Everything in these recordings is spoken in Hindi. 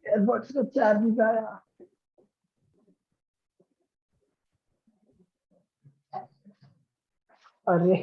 एयरबड्स का चार्ज गया। अरे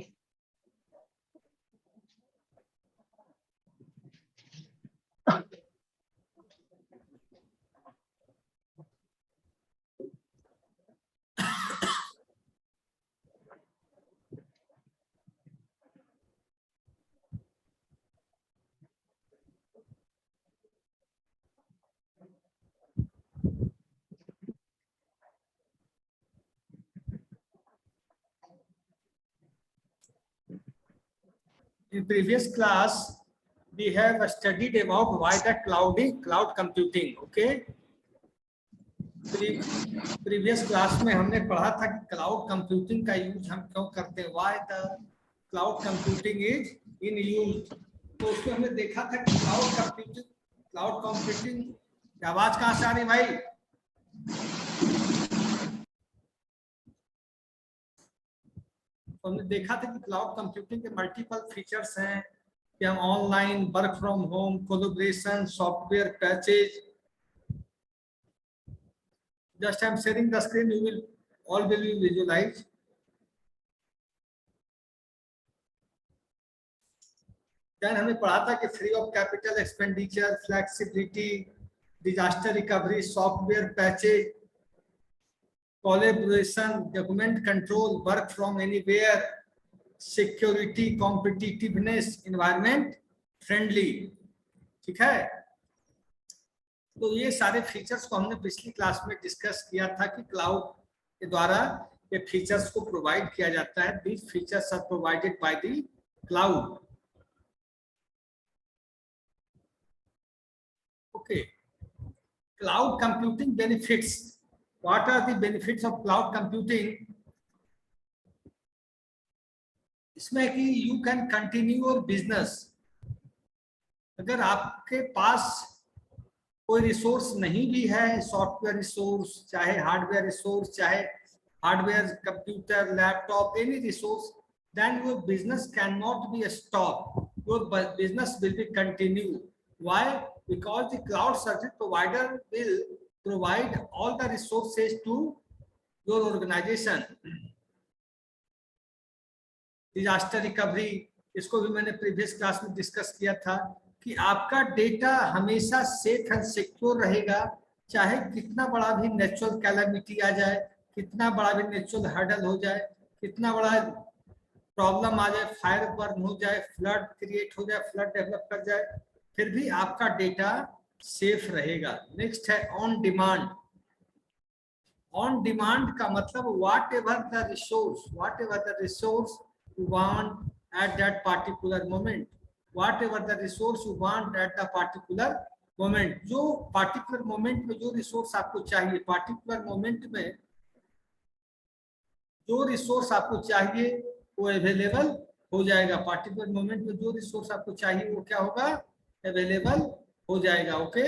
In previous class, we have studied about why the cloud computing. Okay. Previous class में हमने पढ़ा था कि क्लाउड कंप्यूटिंग का यूज हम क्यों करते हैं, why the cloud computing is in use. तो उसमें हमने देखा था कि क्लाउड कंप्यूटिंग की आवाज कहाँ से आ रही भाई? तो हमने देखा था कि क्लाउड कंप्यूटिंग के मल्टीपल फीचर्स हैं कि हम online, work from home, collaboration, software patches. Just I'm sharing the screen, you will all will be visualized. Then हमने पढ़ा था कि free of capital expenditure, flexibility, disaster recovery, software patches, collaboration, document control, work from anywhere, security, competitiveness, environment friendly. ठीक है, तो ये सारे फीचर्स को हमने पिछली क्लास में डिस्कस किया था कि क्लाउड के द्वारा ये फीचर्स को प्रोवाइड किया जाता है। These features are provided by the cloud. Okay, cloud computing benefits. What are the benefits of cloud computing? इसमें कि you can continue your business. अगर आपके पास कोई रिसोर्स नहीं भी है, सॉफ्टवेयर रिसोर्स, चाहे हार्डवेयर रिसोर्स, चाहे hardware, computer, laptop, any resource, then your business cannot be stopped. Your business will be continue. Why? Because the cloud service provider will provide all the resources to your organization. Disaster recovery, इसको भी मैंने प्रीवियस क्लास में डिस्कस किया था कि आपका डेटा हमेशा सेफ एंड सिक्योर रहेगा, चाहे कितना बड़ा भी नेचुरल कैलामिटी आ जाए, कितना बड़ा भी नेचुरल हर्डल हो जाए, कितना बड़ा प्रॉब्लम आ जाए, फायर बर्न हो जाए, फ्लड क्रिएट हो जाए, फ्लड डेवलप कर जाए, फिर भी आपका डेटा सेफ रहेगा। नेक्स्ट है ऑन डिमांड। ऑन डिमांड का मतलब what ever the resource you want at that particular moment, whatever the resource you want at the particular moment, जो particular moment में जो resource आपको चाहिए, particular moment में जो resource आपको चाहिए वो available हो जाएगा। particular moment में जो resource आपको चाहिए वो क्या होगा? available हो जाएगा। ओके,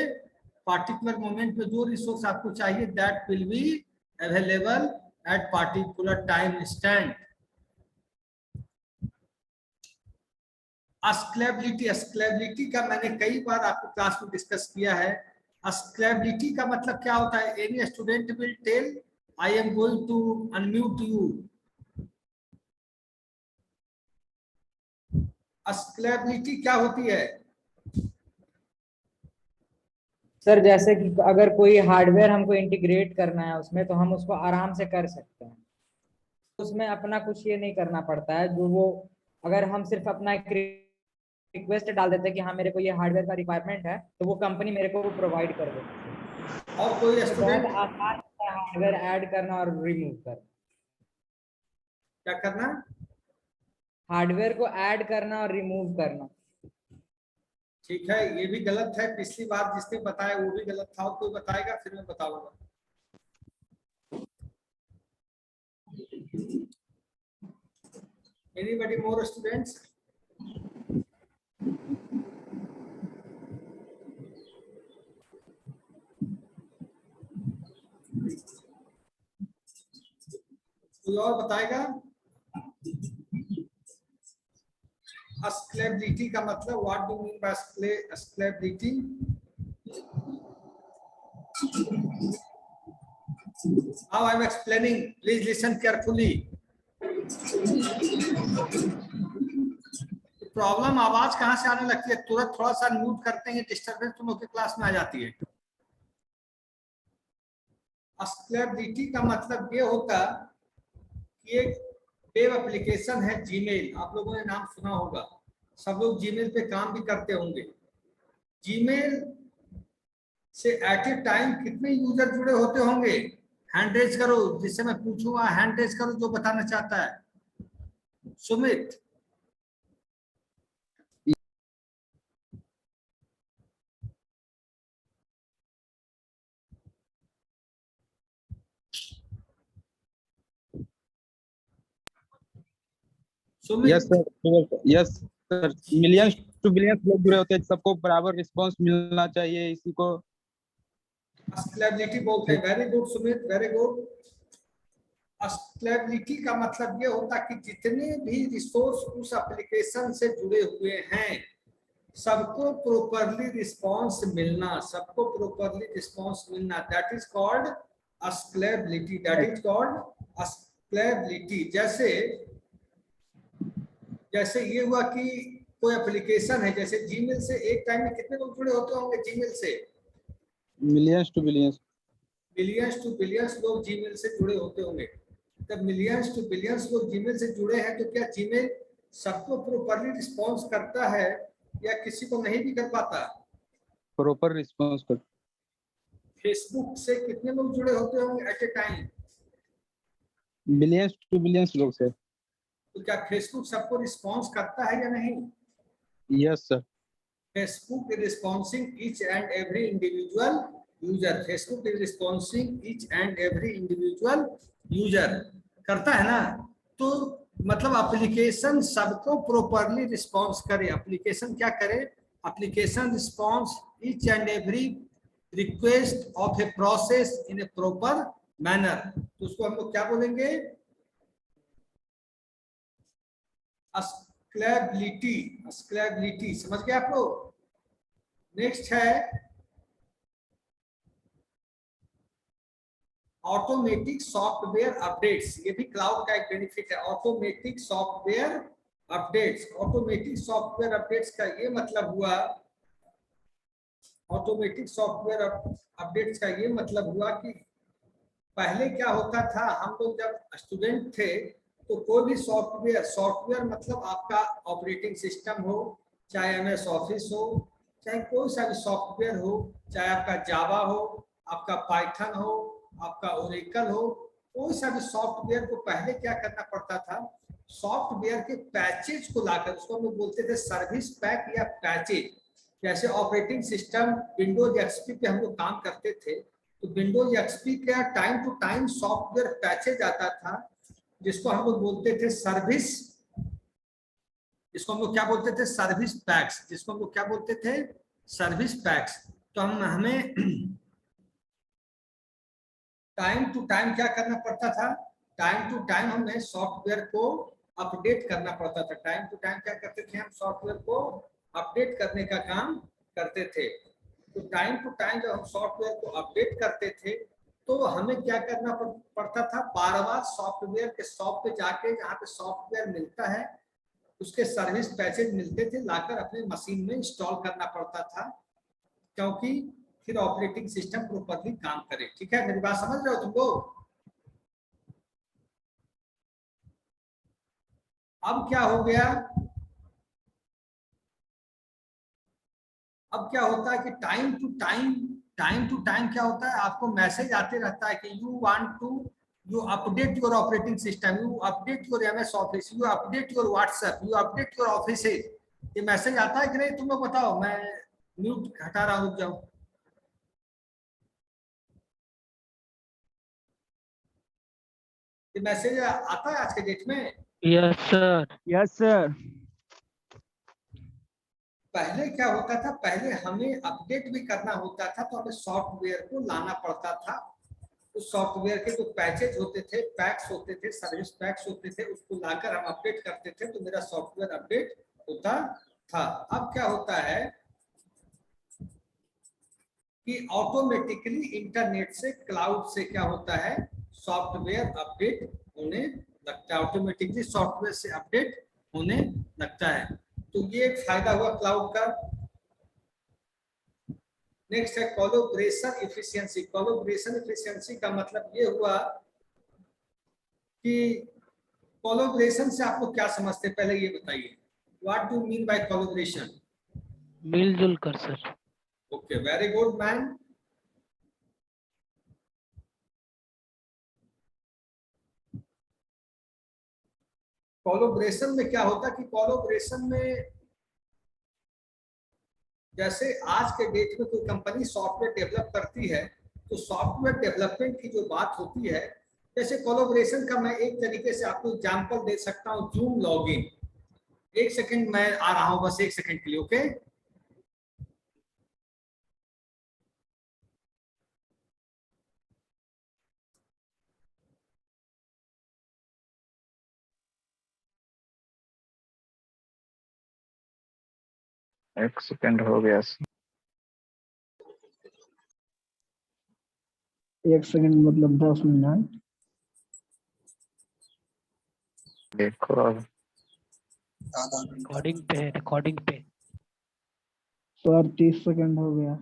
particular moment में जो resource आपको चाहिए that will be available at particular time instant। Scalability का मैंने कई बार आपको क्लास में डिस्कस किया है। स्केलेबिलिटी का मतलब क्या होता है? Any student will tell, I am going to unmute you. Scalability क्या होती है? सर जैसे कि अगर कोई हार्डवेयर हमको इंटीग्रेट करना है उसमें, तो हम उसको आराम से कर सकते हैं। उसमें अपना कुछ ये नहीं करना पड़ता है, जो वो अगर हम सिर्फ अपना एक रिक्वेस्ट डाल देते हैं कि हाँ मेरे को ये हार्डवेयर का रिक्वायरमेंट है, तो वो कंपनी मेरे को प्रोवाइड कर देती है। और कोई तो स्टूडेंट बहुत आसान है हार्डवेयर ऐड करना और रिमूव करना। क्या करना? हार्डवेयर को ऐड करना और रिमूव करना। ठीक है, ये भी गलत है। पिछली बार जिसने बताया वो भी गलत था, और कोई बताएगा फिर मैं बताऊंगा। Anybody more students? कोई और बताएगा? स्केलेबिलिटी का मतलब what do mean by scalability? Now I am explaining. Please listen carefully. Problem आवाज कहां से आने लगती है? तुरंत थोड़ा सा म्यूट करते हैं, डिस्टरबेंस तुम लोग के क्लास में आ जाती है। स्केलेबिलिटी का मतलब ये होता कि एक वेब एप्लीकेशन है जीमेल, आप लोगों ने नाम सुना होगा, सब लोग जीमेल पे काम भी करते होंगे। जीमेल से एट ए टाइम कितने यूजर जुड़े होते होंगे? हैंड रेज करो, जिससे मैं पूछूंगा हैंड रेज करो जो बताना चाहता है। Sumit, Sumit. Yes sir, yes sir, millions to billions लोग जुड़े होते हैं, सबको बराबर रिस्पांस मिलना चाहिए, इसी को स्केलेबिलिटी बोलते हैं। Very good Sumit, very good. Scalability का मतलब ये होता कि जितने भी रिसोर्स उस एप्लीकेशन से जुड़े हुए हैं सबको प्रॉपरली रिस्पांस मिलना, सबको प्रॉपरली रिस्पांस मिलना, that is called scalability, that is called scalability. जैसे ये हुआ कि कोई एप्लीकेशन है, जैसे जीमेल से एक टाइम में कितने लोग जुड़े होते होंगे जीमेल से? Millions to billions. Billions to billions लोग जीमेल से जुड़े होते होंगे। जब मिलियंस टू बिलियंस लोग जीमेल से जुड़े हैं तो क्या जीमेल सबको प्रॉपरली रिस्पांस करता है या किसी को नहीं भी कर पाता? प्रॉपर रिस्पांस कर। फेसबुक से कितने लोग जुड़े होते होंगे at a time? Billions to billions लोग से। तो क्या फेसबुक सबको रिस्पांस करता है या नहीं? Yes sir. Facebook is responding each and every individual user. Facebook is responding each and every individual user. करता है ना? तो मतलब एप्लीकेशन सबको प्रॉपरली रिस्पॉन्स करे। एप्लीकेशन क्या करे? Application response each and every request of a process in A proper manner. तो उसको हम लोग क्या बोलेंगे? स्केलेबिलिटी। स्केलेबिलिटी समझ गए आप लोग? नेक्स्ट है ऑटोमेटिक सॉफ्टवेयर अपडेट्स। ये भी क्लाउड का एक बेनिफिट है, automatic software updates. Automatic software updates का ये मतलब हुआ, ऑटोमेटिक सॉफ्टवेयर अपडेट्स का ये मतलब हुआ कि पहले क्या होता था, हम लोग जब स्टूडेंट थे तो कोई भी सॉफ्टवेयर मतलब आपका ऑपरेटिंग सिस्टम हो, चाहे MS ऑफिस हो, चाहे कोई सा भी सॉफ्टवेयर हो, चाहे आपका जावा हो, आपका पाइथन हो, आपका ओरेकल हो, कोई सा भी सॉफ्टवेयर को पहले क्या करना पड़ता था, सॉफ्टवेयर के पैचेज को लाकर, उसको हम लोग बोलते थे सर्विस पैक या पैचेज। जैसे ऑपरेटिंग सिस्टम विंडोज एक्सपी पे हम लोग काम करते थे तो विंडोज एक्सपी का time to time software patches आता था जिसको हम लोग बोलते थे सर्विस, इसको हम लोग क्या बोलते थे? Service PACS. जिसको हम लोग क्या बोलते थे? Service PACS. तो हमें टाइम टू टाइम क्या करना पड़ता था? टाइम टू टाइम हमें सॉफ्टवेयर को अपडेट करना पड़ता था। टाइम टू टाइम क्या करते थे? हम सॉफ्टवेयर को अपडेट करने का काम करते थे। तो टाइम टू टाइम जब हम सॉफ्टवेयर को अपडेट करते थे तो हमें क्या करना पड़ता था? बार-बार सॉफ्टवेयर के शॉप पे जाके, जहाँ पे सॉफ्टवेयर मिलता है उसके सर्विस पैचेज मिलते थे, लाकर अपने मशीन में इंस्टॉल करना पड़ता था, क्योंकि फिर ऑपरेटिंग सिस्टम प्रॉपर्ली काम करे। ठीक है, मेरी बात समझ रहे हो तुम लोग? अब क्या हो गया? अब क्या होता है कि टाइम टू टाइम क्या होता है, आपको मैसेज आते रहता है कि you update your operating system, you update your MS Office, you update your WhatsApp, you update your Office। ये मैसेज आता है कि नहीं? तुम लोग बताओ, मैं म्यूट हटा रहा हूं, रुक जाओ। ये मैसेज आता है आज के डेट में? Yes sir, yes sir. पहले क्या होता था? पहले हमें अपडेट भी करना होता था तो हमें सॉफ्टवेयर को लाना पड़ता था उस सॉफ्टवेयर के जो पैचेज होते थे, पैक्स होते थे, सर्विस पैक्स होते थे, उसको लाकर हम अपडेट करते थे तो मेरा सॉफ्टवेयर अपडेट होता था। अब क्या होता है कि ऑटोमेटिकली इंटरनेट से, क्लाउड से क्या होता है, सॉफ्टवेयर अपडेट होने लगता है, ऑटोमेटिकली सॉफ्टवेयर से अपडेट होने लगता है। तो ये एक फायदा हुआ क्लाउड का। नेक्स्ट है कोलैबोरेशन एफिशिएंसी। कोलैबोरेशन एफिशिएंसी का मतलब ये हुआ कि कोलैबोरेशन से आप लोग क्या समझते हैं, पहले ये बताइए, what do mean by collaboration? मिलजुल कर sir. Okay, very good man. Collaboration में क्या होता है कि कोलैबोरेशन में जैसे आज के डेट में कोई कंपनी सॉफ्टवेयर डेवलप करती है तो सॉफ्टवेयर डेवलपमेंट की जो बात होती है, जैसे कोलैबोरेशन का मैं एक तरीके से आपको एग्जांपल दे सकता हूं, जूम लॉगिन। एक सेकंड मैं आ रहा हूं, बस एक सेकंड के लिए, ओके। एक सेकंड हो गया। 1 सेकंड मतलब 10 मिनट। देखो अब रिकॉर्डिंग पे है, रिकॉर्डिंग पे। सर 30 सेकंड हो गया।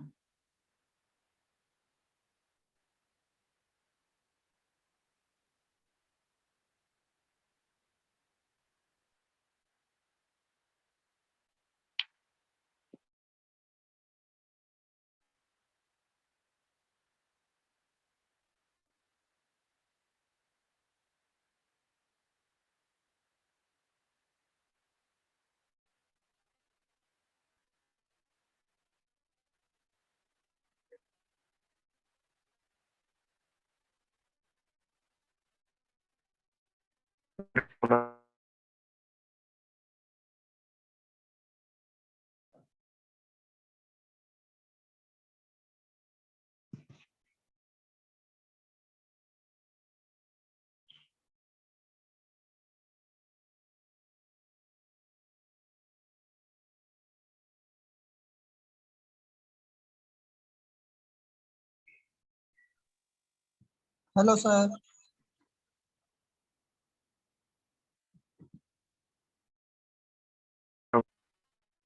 Hello sir.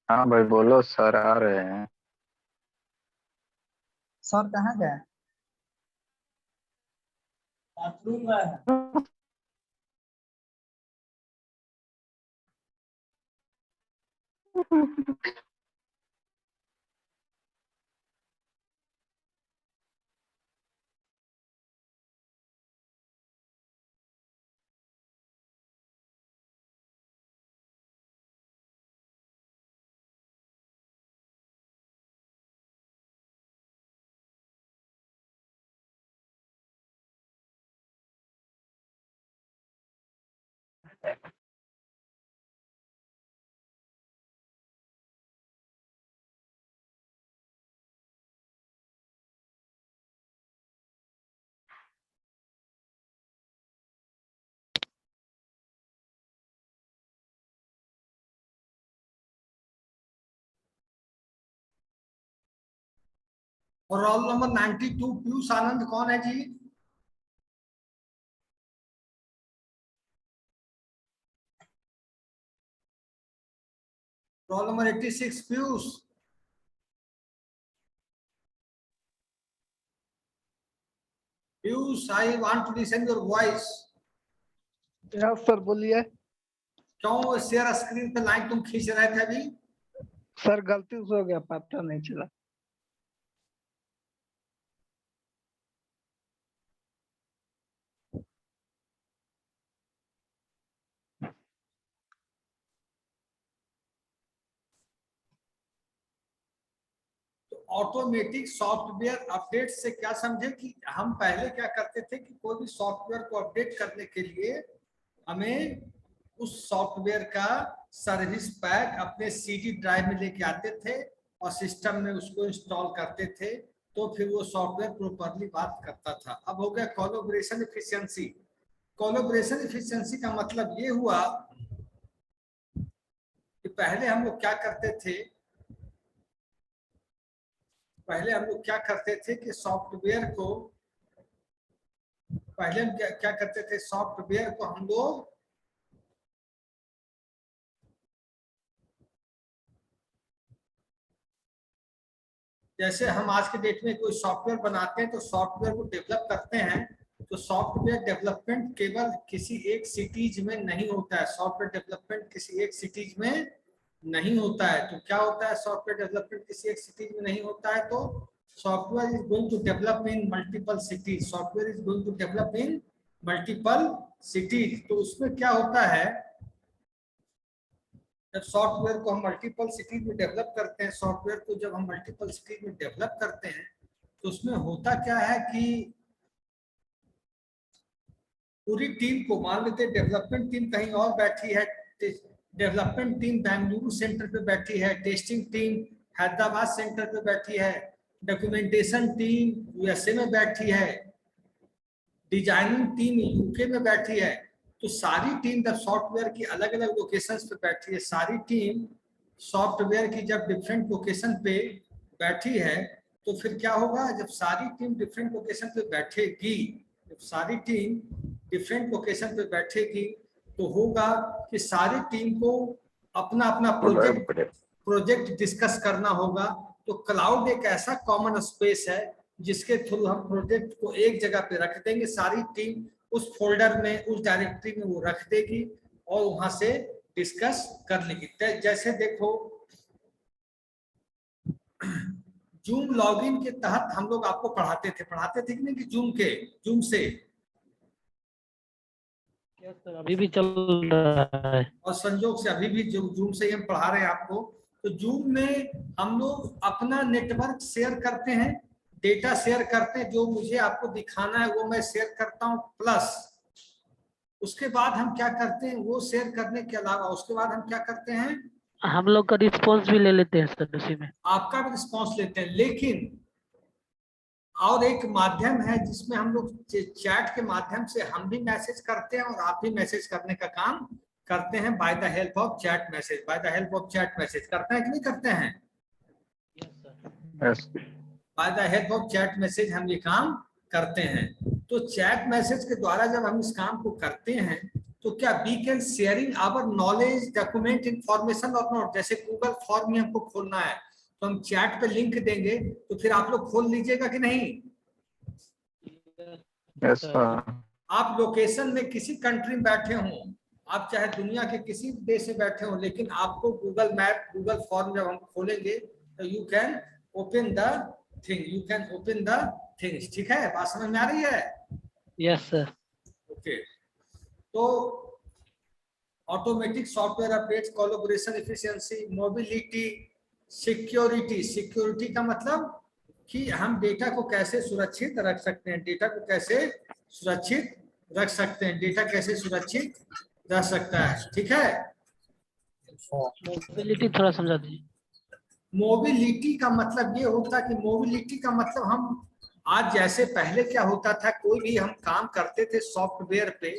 हाँ भाई बोलो, सर आ रहे हैं। सर कहाँ गए? बाथरूम गए हैं। और रोल नंबर 92 पीयूष आनंद कौन है जी? Roll number 86 Piyush. Piyush, I want to listen your voice. Yes sir बोलिए। क्यों शेयर स्क्रीन पे लाइन तुम खींच रहे थे अभी? सर गलती से हो गया, पता नहीं चला। ऑटोमेटिक सॉफ्टवेयर अपडेट से क्या समझे कि हम पहले क्या करते थे कि कोई भी सॉफ्टवेयर को अपडेट करने के लिए हमें उस सॉफ्टवेयर का सर्विस पैक अपने सीडी ड्राइव में लेके आते थे और सिस्टम में उसको इंस्टॉल करते थे तो फिर वो सॉफ्टवेयर प्रॉपरली बात करता था। अब हो गया कोलैबोरेशन एफिशिएंसी। कोलैबोरेशन एफिशिएंसी का मतलब ये हुआ कि पहले हम लोग क्या करते थे कि सॉफ्टवेयर को हम लोग जैसे हम आज के डेट में कोई सॉफ्टवेयर बनाते हैं तो सॉफ्टवेयर को डेवलप करते हैं, तो सॉफ्टवेयर डेवलपमेंट केवल किसी एक सिटीज में नहीं होता है। सॉफ्टवेयर डेवलपमेंट किसी एक सिटीज में नहीं होता है। तो क्या होता है सॉफ्टवेयर डेवलपमेंट किसी एक सिटीज में नहीं होता है? तो software is going to develop in multiple cities. Software is going to develop in multiple cities. तो उसमें क्या होता है, जब सॉफ्टवेयर को हम मल्टीपल सिटीज में डेवलप करते हैं, सॉफ्टवेयर को जब हम मल्टीपल सिटीज में डेवलप करते हैं तो उसमें होता क्या है कि पूरी टीम को, मान लेते हैं डेवलपमेंट टीम कहीं और बैठी है, डेवलपमेंट टीम बेंगलुरु सेंटर पे बैठी है, टेस्टिंग टीम हैदराबाद सेंटर पे बैठी है, डॉक्यूमेंटेशन टीम यूएसए में बैठी है, डिजाइनिंग टीम यूके में बैठी है। तो सारी टीम जब सॉफ्टवेयर की अलग अलग लोकेशंस पे बैठी है, सारी टीम सॉफ्टवेयर की जब डिफरेंट लोकेशन पे बैठी है, तो फिर क्या होगा, जब सारी टीम डिफरेंट लोकेशन पे बैठेगी, तो होगा कि सारी टीम को अपना अपना प्रोजेक्ट डिस्कस करना होगा। तो क्लाउड एक ऐसा कॉमन स्पेस है जिसके थ्रू हम प्रोजेक्ट को एक जगह पे रख देंगे, सारी टीम उस फोल्डर में, उस डायरेक्टरी में वो रख देगी और वहां से डिस्कस कर लेगी। जैसे देखो जूम लॉगिन के तहत हम लोग आपको पढ़ाते थे कि नहीं, कि जूम से सर अभी भी चल रहा है और संजोग से अभी भी जूम से ही हम पढ़ा रहे हैं आपको। तो जूम में हम लोग अपना नेटवर्क शेयर करते हैं, डेटा शेयर करते हैं, जो मुझे आपको दिखाना है वो मैं शेयर करता हूं, प्लस उसके बाद हम क्या करते हैं, वो शेयर करने के अलावा उसके बाद हम क्या करते हैं, हम लोग का रिस्पॉन्स भी ले लेते हैं सर उसी में। आपका भी रिस्पॉन्स लेते हैं। लेकिन और एक माध्यम है जिसमें हम लोग चैट के माध्यम से हम भी मैसेज करते हैं और आप भी मैसेज करने का काम करते हैं, by the help of chat message. करते हैं कि नहीं करते हैं? By the help of chat message हम ये काम करते हैं। तो चैट मैसेज के द्वारा जब हम इस काम को करते हैं तो क्या we can sharing our knowledge, document, information और नोट। जैसे गूगल फॉर्म में हमको खोलना है तो हम चैट पे लिंक देंगे, तो फिर आप लोग खोल लीजिएगा कि नहीं? Yes sir. आप लोकेशन में किसी कंट्री में बैठे हों, आप चाहे दुनिया के किसी देश में बैठे हो, लेकिन आपको गूगल मैप, गूगल फॉर्म जब हम खोलेंगे तो you can open the things. ठीक है, बात समझ में आ रही है? Yes sir. ओके, तो automatic software updates, collaboration efficiency, mobility, security का मतलब कि हम डेटा को कैसे सुरक्षित रख सकते हैं, डेटा कैसे सुरक्षित रह सकता है। ठीक है, मोबिलिटी थोड़ा समझा दीजिए। मोबिलिटी का मतलब ये होता है कि मोबिलिटी का मतलब हम आज जैसे पहले क्या होता था, कोई भी हम काम करते थे सॉफ्टवेयर पे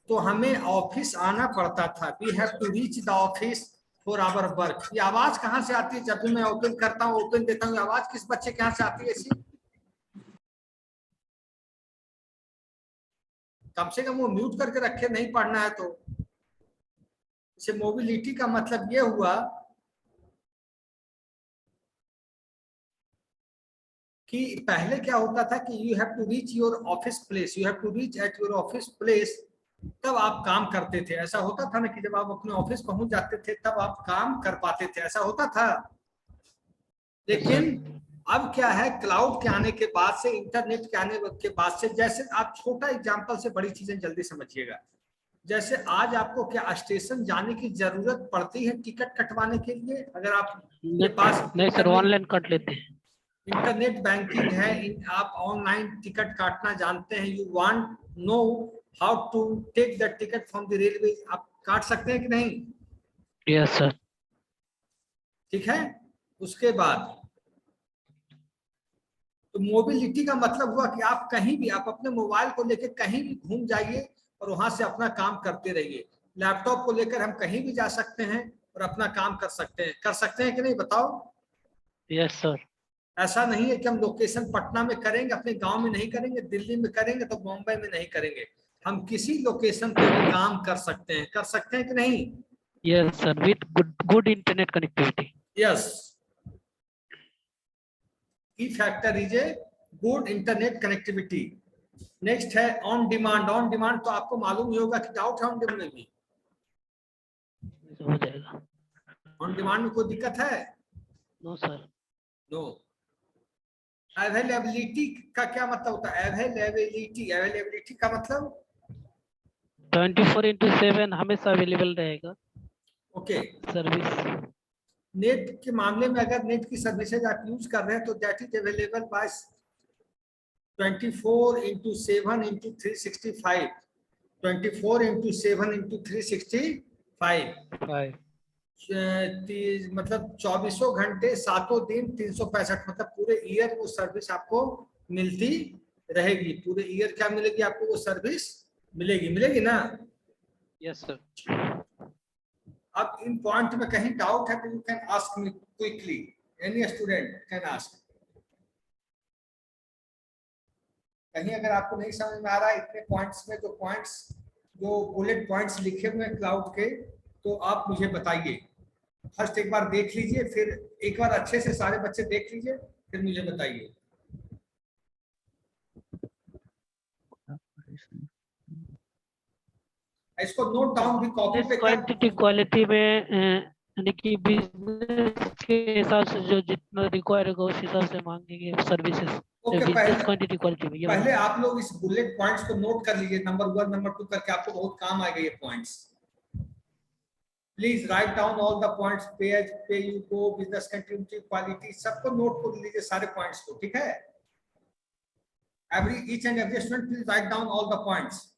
तो हमें ऑफिस आना पड़ता था। We have to reach the office for our work. ये आवाज कहाँ से आती है? जब भी मैं ओपन करता हूँ, ओपन देता हूँ, आवाज किस बच्चे के यहाँ से आती है ऐसी? कम से कम वो म्यूट करके रखे, नहीं पढ़ना है तो। इसे मोबिलिटी का मतलब ये हुआ कि पहले क्या होता था कि you have to reach your office place, you have to reach at your office place, तब आप काम करते थे। ऐसा होता था ना कि जब आप अपने ऑफिस पहुंच जाते थे तब आप काम कर पाते थे, ऐसा होता था। लेकिन अब क्या है, क्लाउड के आने के बाद से, इंटरनेट के आने के बाद से, जैसे आप छोटा एग्जांपल से बड़ी चीजें जल्दी समझिएगा। जैसे आज आपको क्या स्टेशन जाने की जरूरत पड़ती है टिकट कटवाने के लिए? अगर आप के पास नहीं सर, ऑनलाइन कट लेते हैं। इंटरनेट बैंकिंग है, आप ऑनलाइन टिकट काटना जानते हैं, you want know how to take the ticket from the railway, आप काट सकते हैं कि नहीं? Yes sir. ठीक है, उसके बाद तो मोबिलिटी का मतलब हुआ कि आप कहीं भी, आप अपने मोबाइल को लेकर कहीं भी घूम जाइए और वहां से अपना काम करते रहिए। लैपटॉप को लेकर हम कहीं भी जा सकते हैं और अपना काम कर सकते हैं कि नहीं बताओ? Yes sir. ऐसा नहीं है कि हम लोकेशन पटना में करेंगे, अपने गांव में नहीं करेंगे, दिल्ली में करेंगे तो मुंबई में नहीं करेंगे। हम किसी लोकेशन पे भी काम कर सकते हैं कि नहीं? Yes sir, with good internet connectivity. Yes, key factor is a good internet connectivity. Next है ऑन डिमांड। ऑन डिमांड तो आपको मालूम ही होगा कि डाउट है ऑन डिमांड में भी? हो जाएगा। ऑन डिमांड में कोई दिक्कत है? No sir. नो। अवेलेबिलिटी का क्या मतलब होता है? अवेलेबिलिटी का मतलब 24/7 हमेशा अवेलेबल रहेगा ओके। सर्विस। नेट के मामले में अगर नेट की सर्विसेज आप यूज कर रहे हैं तो दैट इज अवेलेबल बाय 24/7/365। 24/7/365 मतलब 24 घंटे 7 दिन 365, मतलब पूरे ईयर वो सर्विस आपको मिलती रहेगी। पूरे ईयर क्या मिलेगी आपको? वो सर्विस मिलेगी ना? Yes sir. अब इन पॉइंट में कहीं डाउट है तो you can ask me quickly, any student can ask. कहीं अगर आपको नहीं समझ में आ रहा है इतने पॉइंट्स में, जो बुलेट पॉइंट्स लिखे हुए हैं क्लाउड के, तो आप मुझे बताइए। फर्स्ट एक बार देख लीजिए, फिर एक बार अच्छे से सारे बच्चे देख लीजिए, फिर मुझे बताइए। इसको नोट डाउन भी कॉपी पे कर। क्वांटिटी क्वालिटी में यानी कि बिजनेस के हिसाब से जो जितना रिक्वायर होगा उस हिसाब से मांगेंगे services. Okay, business quantity quality में ये पहले आप लोग इस बुलेट पॉइंट्स को नोट कर लीजिए, नंबर 1 नंबर 2 करके, आपको बहुत काम आएगा ये points. Please write down all the points, pay you go, business continuity, quality, सबको नोट कर लीजिए सारे पॉइंट्स को, ठीक है? each and every student please write down all the points.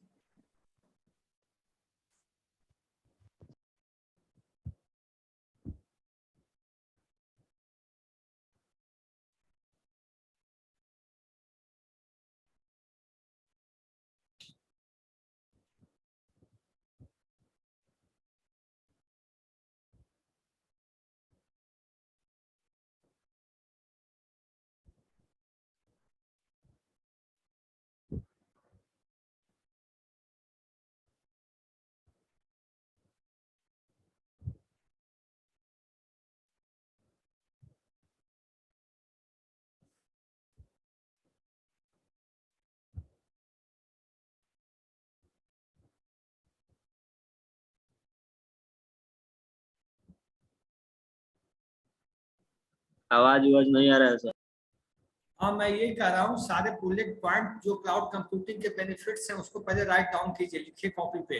आवाज नहीं आ रहा है सर। हाँ, मैं ये कह रहा हूँ सारे बुलेट पॉइंट जो क्लाउड कंप्यूटिंग के बेनिफिट्स हैं उसको पहले राइट डाउन कीजिए, लिखिए कॉपी पे,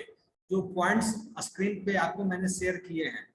जो पॉइंट्स स्क्रीन पे आपको मैंने शेयर किए हैं।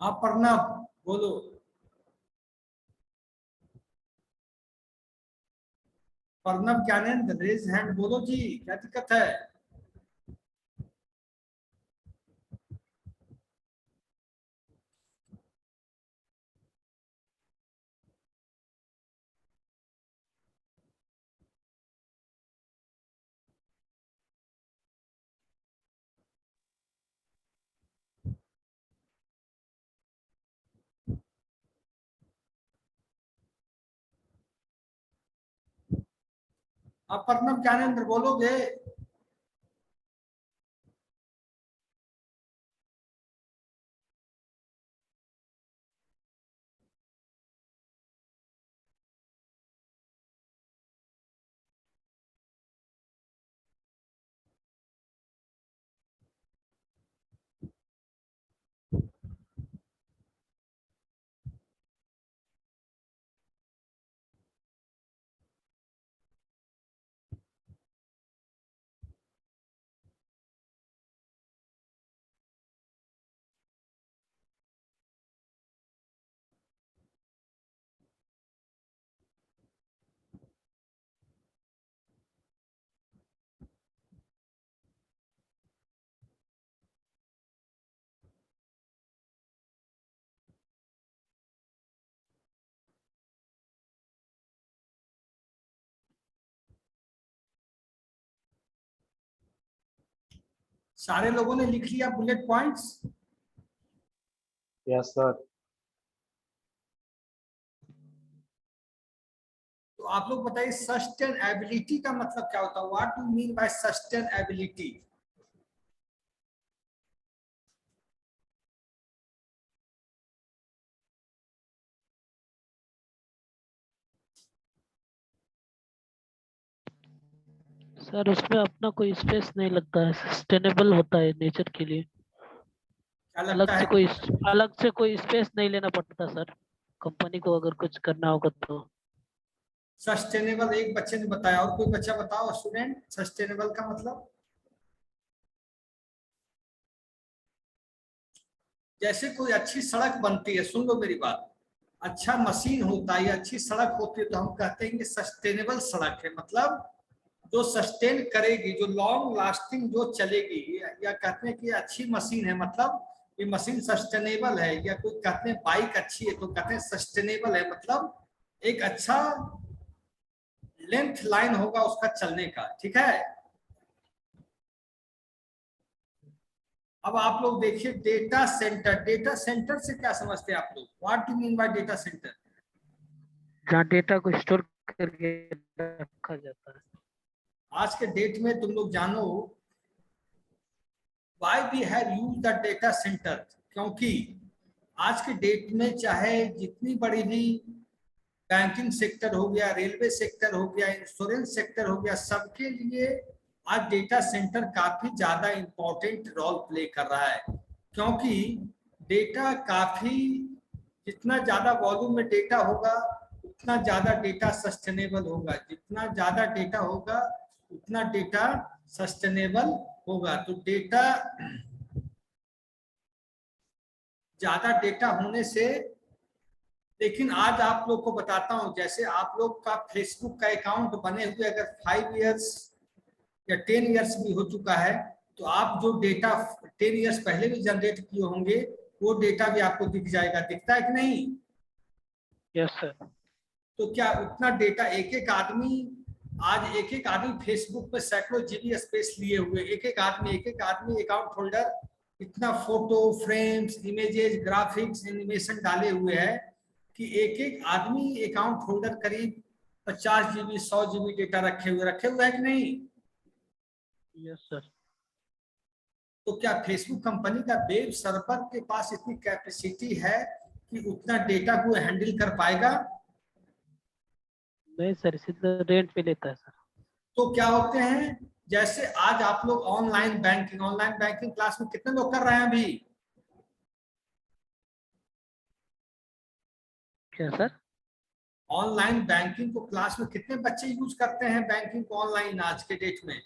आप प्रणव बोलो। प्रणव ज्ञानेंद्र रेज हैंड बोलो जी, क्या दिक्कत है? आप प्रणव ज्ञानेंद्र बोलोगे? सारे लोगों ने लिख लिया बुलेट पॉइंट्स? Yes sir. तो आप लोग बताइए सस्टेनेबिलिटी का मतलब क्या होता है? What do mean by sustainability? Sir उसमें अपना कोई स्पेस नहीं लगता है, सस्टेनेबल होता है नेचर के लिए। क्या लगता है? अलग से कोई स्पेस नहीं लेना पड़ता सर, कंपनी को अगर कुछ करना होगा तो। सस्टेनेबल एक बच्चे ने बताया, और कोई बच्चा बताओ स्टूडेंट, सस्टेनेबल का मतलब? जैसे कोई अच्छी सड़क बनती है, सुन लो मेरी बात, अच्छा मशीन होता है या अच्छी सड़क होती है तो हम कहते हैं कि सस्टेनेबल सड़क है, मतलब जो सस्टेन करेगी, जो लॉन्ग लास्टिंग जो चलेगी। या कहते हैं कि अच्छी मशीन है मतलब ये मशीन सस्टेनेबल है। या कोई कहते हैं बाइक अच्छी है तो कहते हैं सस्टेनेबल है, मतलब एक अच्छा लेंथ लाइन होगा उसका चलने का। ठीक है, अब आप लोग देखिए डेटा सेंटर। डेटा सेंटर से क्या समझते हैं आप लोग? What do mean by data centre? जहाँ डेटा को स्टोर करके रखा जाता है। आज के डेट में तुम लोग जानो why we have used the data center, क्योंकि आज के डेट में चाहे जितनी बड़ी भी बैंकिंग सेक्टर हो गया, रेलवे सेक्टर हो गया, इंश्योरेंस सेक्टर हो गया, सबके लिए आज डेटा सेंटर काफी ज्यादा इंपॉर्टेंट रोल प्ले कर रहा है। क्योंकि डेटा काफी, जितना ज्यादा वॉल्यूम में डेटा होगा उतना ज्यादा डेटा सस्टेनेबल होगा, जितना ज्यादा डेटा होगा उतना डेटा सस्टेनेबल होगा। तो डेटा, ज्यादा डेटा होने से, लेकिन आज आप लोग को बताता हूं, जैसे आप लोग का फेसबुक का अकाउंट बने हुए अगर 5 इयर्स या 10 इयर्स भी हो चुका है तो आप जो डेटा 10 इयर्स पहले भी जनरेट किए होंगे वो डेटा भी आपको दिख जाएगा। दिखता है कि नहीं? Yes sir. तो क्या उतना डेटा एक एक आदमी, आज एक एक आदमी फेसबुक पे सैकड़ों जीबी स्पेस लिए हुए, एक एक आदमी अकाउंट होल्डर इतना photo, frames, images, graphics, animation डाले हुए है कि एक एक आदमी अकाउंट होल्डर करीब 50 जीबी 100 जीबी डेटा रखे हुए है कि नहीं? Yes sir. तो क्या फेसबुक कंपनी का वेब सर्वर के पास इतनी कैपेसिटी है कि उतना डेटा को हैंडल कर पाएगा? नहीं सर, सीधा रेंट पे लेता है सर। तो क्या होते हैं, जैसे आज आप लोग ऑनलाइन बैंकिंग क्लास में कितने लोग कर रहे हैं अभी? क्या सर? ऑनलाइन बैंकिंग को क्लास में कितने बच्चे यूज करते हैं बैंकिंग को ऑनलाइन आज के डेट में?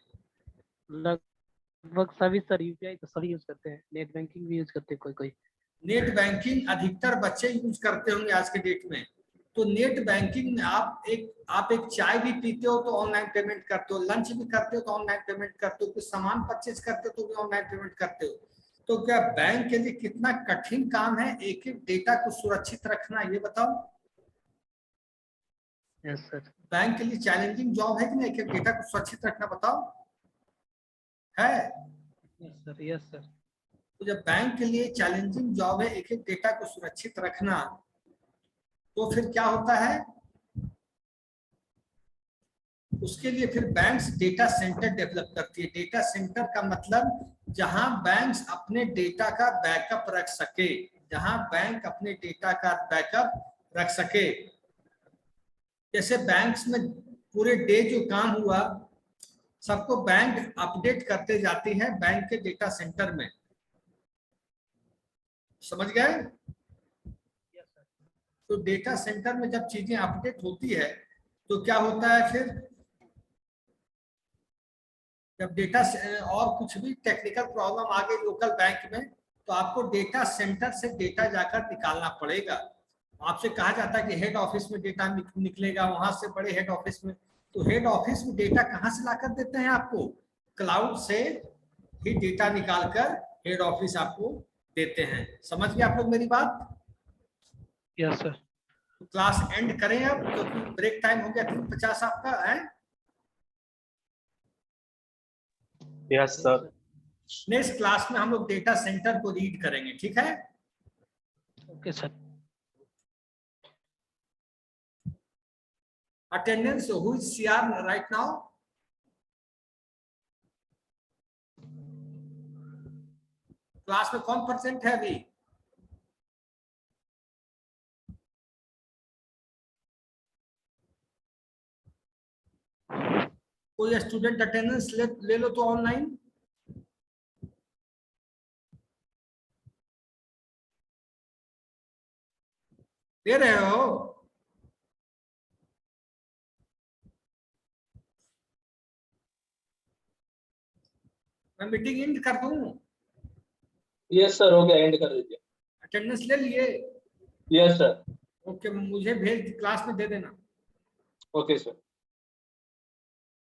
लगभग सभी सर, यूपीआई तो सभी यूज करते हैं, नेट बैंकिंग भी यूज करते हैं कोई कोई। नेट बैंकिंग अधिकतर बच्चे यूज करते होंगे आज के डेट में। तो नेट बैंकिंग में आप एक चाय भी पीते हो तो ऑनलाइन पेमेंट करते हो, लंच भी करते हो तो ऑनलाइन पेमेंट करते हो, कुछ सामान परचेज करते हो तो भी ऑनलाइन पेमेंट करते हो। तो क्या बैंक के लिए कितना कठिन काम है एक एक डेटा को सुरक्षित रखना, ये बताओ। Yes sir. बैंक के लिए चैलेंजिंग जॉब है कि नहीं एक एक डेटा को सुरक्षित रखना, बताओ है। Yes sir. Yes sir. तो जब बैंक के लिए चैलेंजिंग जॉब है एक एक डेटा को सुरक्षित रखना, तो फिर क्या होता है, उसके लिए फिर बैंक्स डेटा सेंटर डेवलप करती है। डेटा सेंटर का मतलब जहां बैंक्स अपने डेटा का बैकअप रख सके, जहां बैंक अपने डेटा का बैकअप रख सके। जैसे बैंक्स में पूरे डे जो काम हुआ सबको बैंक अपडेट करते जाती है बैंक के डेटा सेंटर में, समझ गए। तो डेटा सेंटर में जब चीजें अपडेट होती है तो क्या होता है, फिर जब डेटा और कुछ भी टेक्निकल प्रॉब्लम आ गई लोकल बैंक में तो आपको डेटा सेंटर से डेटा जाकर निकालना पड़ेगा। आपसे कहा जाता है कि हेड ऑफिस में डेटा निकलेगा, वहां से बड़े हेड ऑफिस में। तो हेड ऑफिस में डेटा कहां से लाकर देते हैं आपको, क्लाउड से ही डेटा निकालकर हेड ऑफिस आपको देते हैं। समझ गए आप लोग मेरी बात। Yes sir. तो क्लास एंड करें अब क्योंकि ब्रेक टाइम हो गया 3:50 आपका है। Yes sir. नेक्स्ट क्लास में हम लोग डेटा सेंटर को रीड करेंगे, ठीक है। Okay sir. Attendance who is CR right now, class में कौन परसेंट है अभी। कोई स्टूडेंट अटेंडेंस ले लो तो ऑनलाइन। दे रहे हो, मैं मीटिंग एंड कर दूं। यस सर, हो गया, एंड कर दीजिए। अटेंडेंस ले लिए। Yes sir. ओके, मुझे भेज क्लास में दे देना। Okay sir.